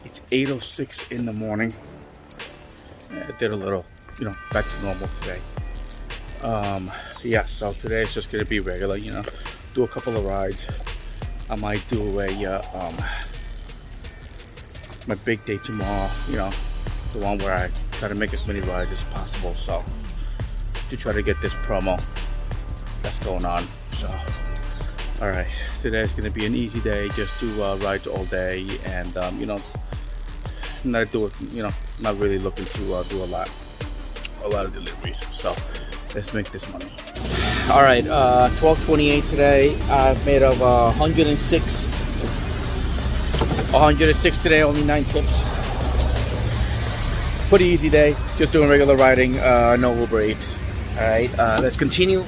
It's 8:06 in the morning. I did a little, back to normal today. Yeah, so today it's just gonna be regular, do a couple of rides. I might do my big day tomorrow, the one where I try to make as many rides as possible, so to try to get this promo that's going on. So all right, today's gonna be an easy day, just do rides all day, and not really looking to do a lot of deliveries. So let's make this money. All right, 12:28 today. I've made of 106 today, only 9 trips. Pretty easy day, just doing regular riding, no Uber Eats. All right, let's continue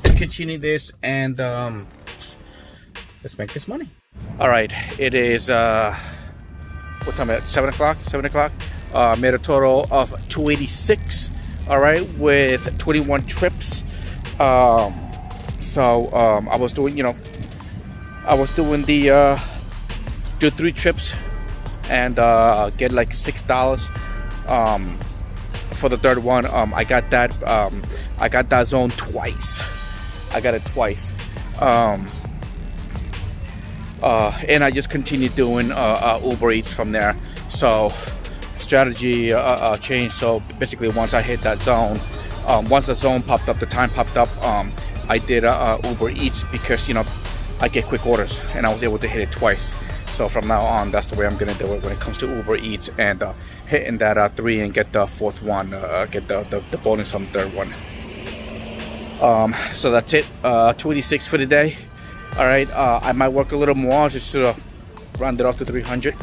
this, and let's make this money. All right, it is what time is it? 7 o'clock. Made a total of 286. All right, with 21 trips. I was doing the do 3 trips and get like $6 for the third one. I got that zone twice. I got it twice. And I just continued doing Uber Eats from there. So strategy changed. So basically, once I hit that zone, once the zone popped up, the time popped up, I did Uber Eats because I get quick orders, and I was able to hit it twice. So from now on, that's the way I'm gonna do it when it comes to Uber Eats, and hitting that 3 and get the 4th one, get the bonus on the 3rd one. So that's it. 286 for the day. All right, I might work a little more just to round it off to 300.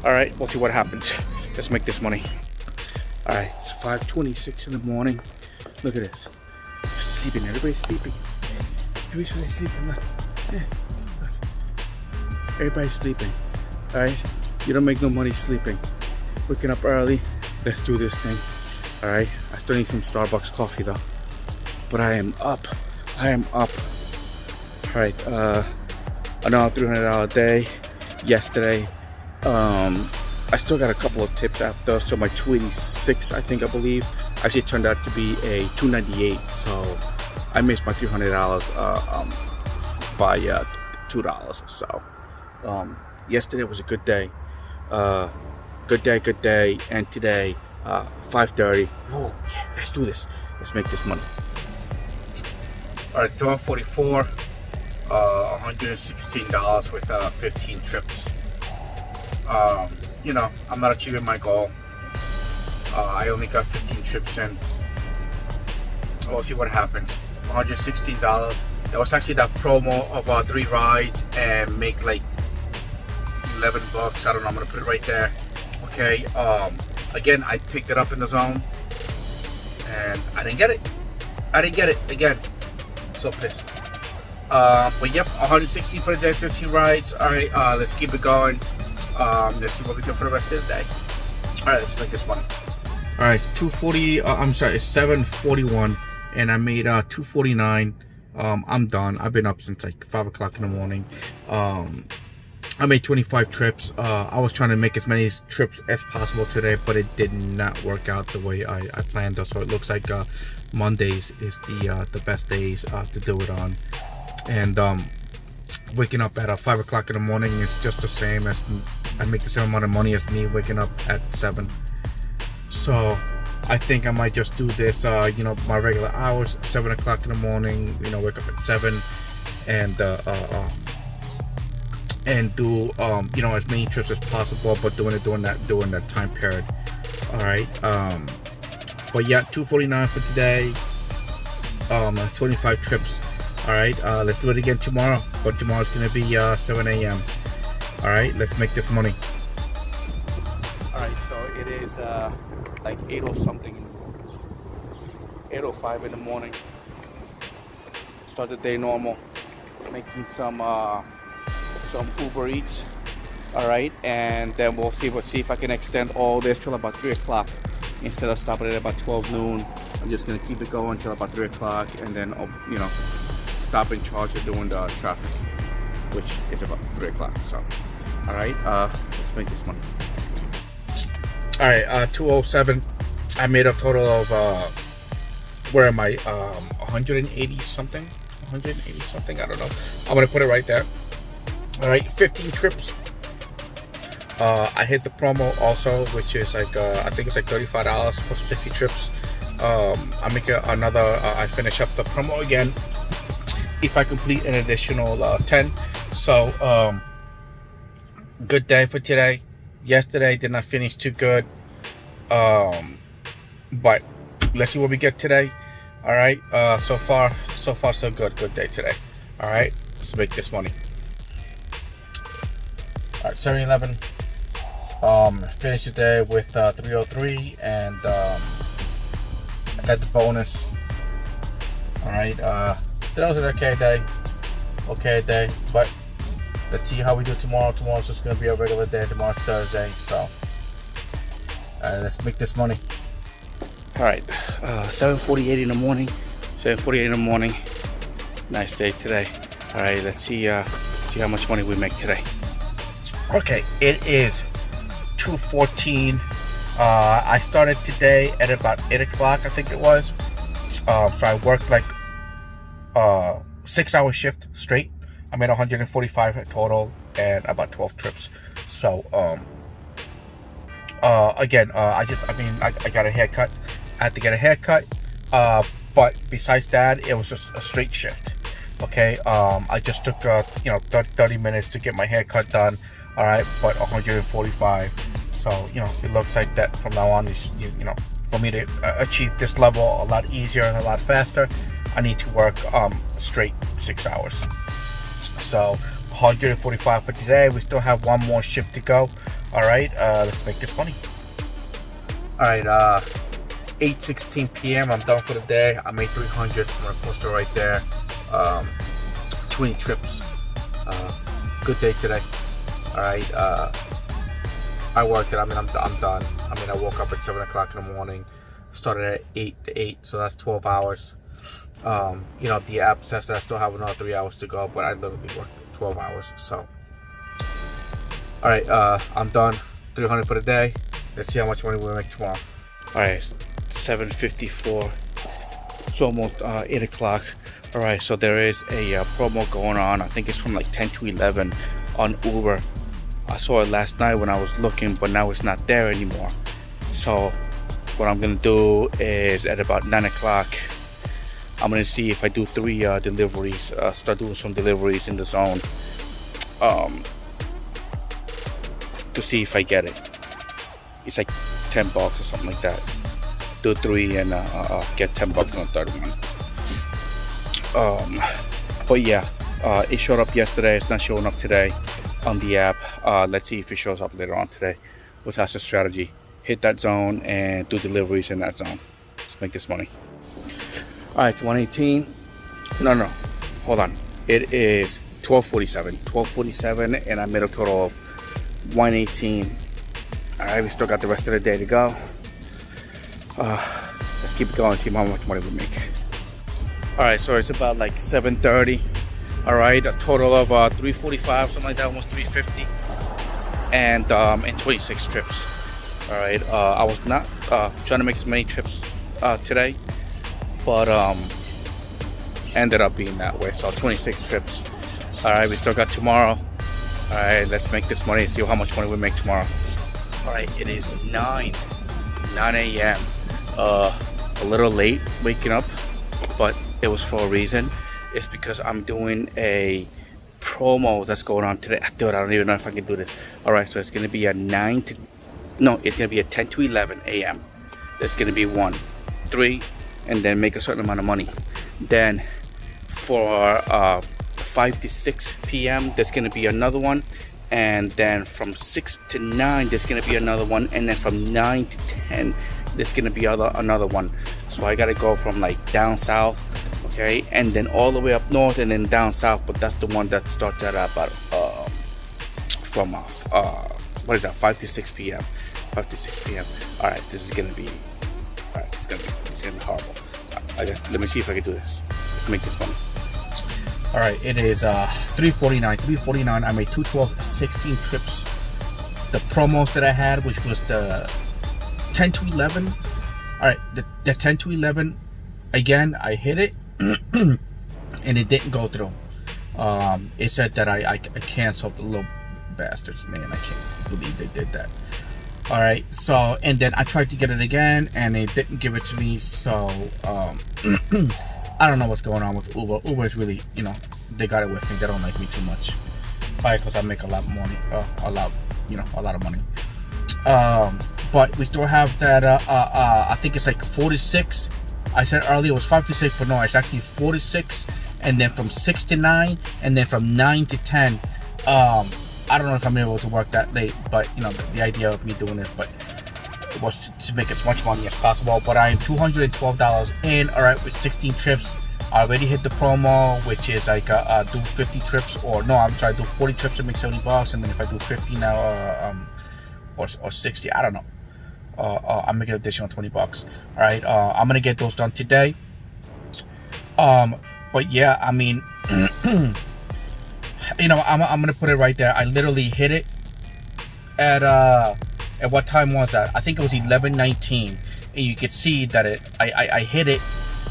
All right, we'll see what happens. Let's make this money. All right, it's 5:26 in the morning. Look at this. Sleeping. Everybody's sleeping. Everybody's sleeping. Look. Yeah. Look. Everybody's sleeping. All right, you don't make no money sleeping. Waking up early. Let's do this thing. All right, I still need some Starbucks coffee though. But I am up. All right, another $300 day yesterday. I still got a couple of tips after, so my 286, I believe, actually turned out to be a 298. So I missed my $300 by $2. So yesterday was a good day. Good day, and today 5:30. Whoa, yeah, let's do this. Let's make this money. All right, 12:44. $116 with 15 trips. I'm not achieving my goal. I only got 15 trips in. We'll see what happens. $116. That was actually that promo of 3 rides and make like $11. I don't know. I'm gonna put it right there. Okay. Again, I picked it up in the zone, and I didn't get it. Again. So pissed. But yep, 160 for the day, 15 rides. All right, let's keep it going. Let's see what we do for the rest of the day. All right, let's make this money. All right, it's 240. It's 7:41, and I made 249. I'm done. I've been up since like 5 o'clock in the morning. I made 25 trips. I was trying to make as many trips as possible today, but it did not work out the way I planned. So it looks like Mondays is the best days to do it on. And waking up at 5 o'clock in the morning is just the same as I make the same amount of money as me waking up at 7. So I think I might just do this my regular hours, 7 o'clock in the morning, wake up at 7, and do as many trips as possible, but doing that time period. All right, but yeah, 249 for today. 25 trips. All right, let's do it again tomorrow, but tomorrow's gonna be 7 a.m. All right, let's make this money. All right, so it is like 8:05 in the morning. Start the day normal, making some Uber Eats. All right, and then we'll see if I can extend all this till about 3 o'clock instead of stopping at about 12 noon. I'm just gonna keep it going till about 3 o'clock, and then stop in charge of doing the traffic, which is about 3 o'clock. So, all right, let's make this money. All right, 207. I made a total of where am I? 180 something. 180 something. I don't know. I'm gonna put it right there. All right, 15 trips. I hit the promo also, which is like I think it's like $35 for 60 trips. I make another. I finish up the promo again if I complete an additional 10. So good day for today. Yesterday did not finish too good, but let's see what we get today. All right, so far so good. Good day today. All right, let's make this money. All right, 7-Eleven. Finished the day with 303, and I got the bonus. All right, that was an okay day, but let's see how we do tomorrow. Tomorrow's just gonna be a regular day. Tomorrow's Thursday, so let's make this money. All right, 7:48 in the morning. 7:48 in the morning. Nice day today. All right, let's see how much money we make today. Okay, it is 2:14. I started today at about 8 o'clock, I think it was. So I worked like 6-hour shift straight. I made 145 total and about 12 trips. So again, I got a haircut. I had to get a haircut. But besides that, it was just a straight shift. Okay, I just took 30 minutes to get my haircut done. All right, but 145. So it looks like that from now on. For me to achieve this level a lot easier and a lot faster, I need to work straight 6 hours. So 145 for today. We still have one more shift to go. All right, let's make this money. All right, 8:16 p.m. I'm done for the day. I made 300. I'm gonna post it right there. 20 trips. Good day today. All right, I worked it. I'm done. I woke up at 7 o'clock in the morning. Started at 8 to 8, so that's 12 hours. The app says that I still have another 3 hours to go, but I literally worked 12 hours. So, all right, I'm done. 300 for the day. Let's see how much money we'll make tomorrow. All right, 7:54. It's almost 8 o'clock. All right, so there is a promo going on. I think it's from like 10 to 11 on Uber. I saw it last night when I was looking, but now it's not there anymore. So what I'm gonna do is at about 9 o'clock, I'm gonna see if I do 3 deliveries, start doing some deliveries in the zone, to see if I get it. It's like $10 or something like that. Do 3 and get $10 on the third one. But yeah, it showed up yesterday. It's not showing up today on the app. Let's see if it shows up later on today. What's our strategy? Hit that zone and do deliveries in that zone. Let's make this money. All right, it's 118. No, hold on. It is 12:47. 12:47, and I made a total of 118. All right, we still got the rest of the day to go. Let's keep it going and see how much money we make. All right, so it's about like 7:30. All right, a total of 345, something like that, almost 350, and 26 trips. All right, I was not trying to make as many trips today, but ended up being that way. So 26 trips. All right, we still got tomorrow. All right, let's make this money and see how much money we make tomorrow. All right, it is 9 a.m. A little late waking up, but it was for a reason. It's because I'm doing a promo that's going on today. Dude, I don't even know if I can do this. All right, so it's gonna be a 10 to 11 a.m. There's gonna be 1, 3, and then make a certain amount of money. Then for 5 to 6 p.m. there's gonna be another one, and then from 6 to 9 there's gonna be another one, and then from 9 to 10 there's gonna be another one. So I gotta go from like down south, okay, and then all the way up north, and then down south. But that's the one that starts at about from what is that, 5 to 6 p.m. 5 to 6 p.m. All right, this is gonna be, all right, it's gonna be horrible. Let me see if I can do this. Let's make this money. All right, it is 349. I made 212, 16 trips. The promos that I had, which was the 10 to 11. All right, the 10 to 11, again, I hit it, and it didn't go through. It said that I canceled, the little bastards, man. I can't believe they did that. All right, so, and then I tried to get it again, and they didn't give it to me. So I don't know what's going on with Uber. Uber is really, you know, they got it with me. They don't like me too much, probably because I make a lot of money, a lot of money. But we still have that. I think it's like 46. I said earlier it was 5 to 6, but no, it's actually 46. And then from 6 to 9, and then from 9 to 10. I don't know if I'm able to work that late, but you know, the idea of me doing this, but it was to make as much money as possible. But I am $212 in. All right, with 16 trips. I already hit the promo, which is like do 50 trips, or no, I'm trying to do 40 trips to make $70, and then if I do 50 now, or 60, I don't know. I'm making an additional $20. All right, I'm gonna get those done today. But yeah, I mean, you know, I'm gonna put it right there. I literally hit it at what time was that? I think it was 11:19, and you could see that I hit it,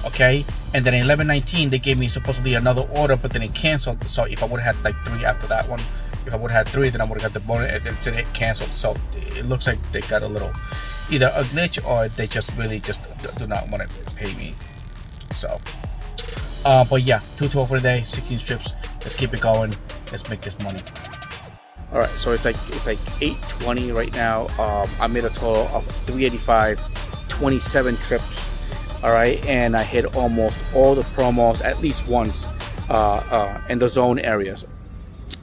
okay. And then at 11:19, they gave me supposedly another order, but then it canceled. So if I would have had like 3 after that one, if I would have had 3, then I would have got the bonus, and said it canceled. So it looks like they got a little, either a glitch, or they just really just do not want to pay me. So, but yeah, 212 for the day, 16 strips. Let's keep it going. Let's make this money. All right, so it's like 8:20 right now. I made a total of 385, 27 trips. All right, and I hit almost all the promos at least once in the zone areas.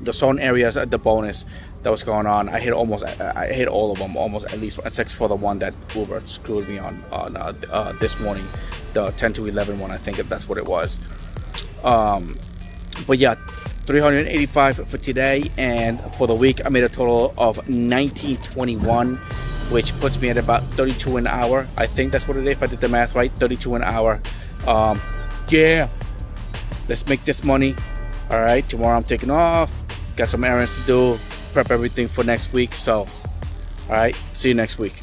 The zone areas, the bonus that was going on, I hit all of them almost, at least, except for the one that Uber screwed me on this morning, the 10 to 11 one. I think that's what it was. But yeah, 385 for today, and for the week I made a total of 1921, which puts me at about 32 an hour. I think that's what it is, if I did the math right. 32 an hour. Yeah, let's make this money. All right, tomorrow I'm taking off, got some errands to do, prep everything for next week. So all right, see you next week.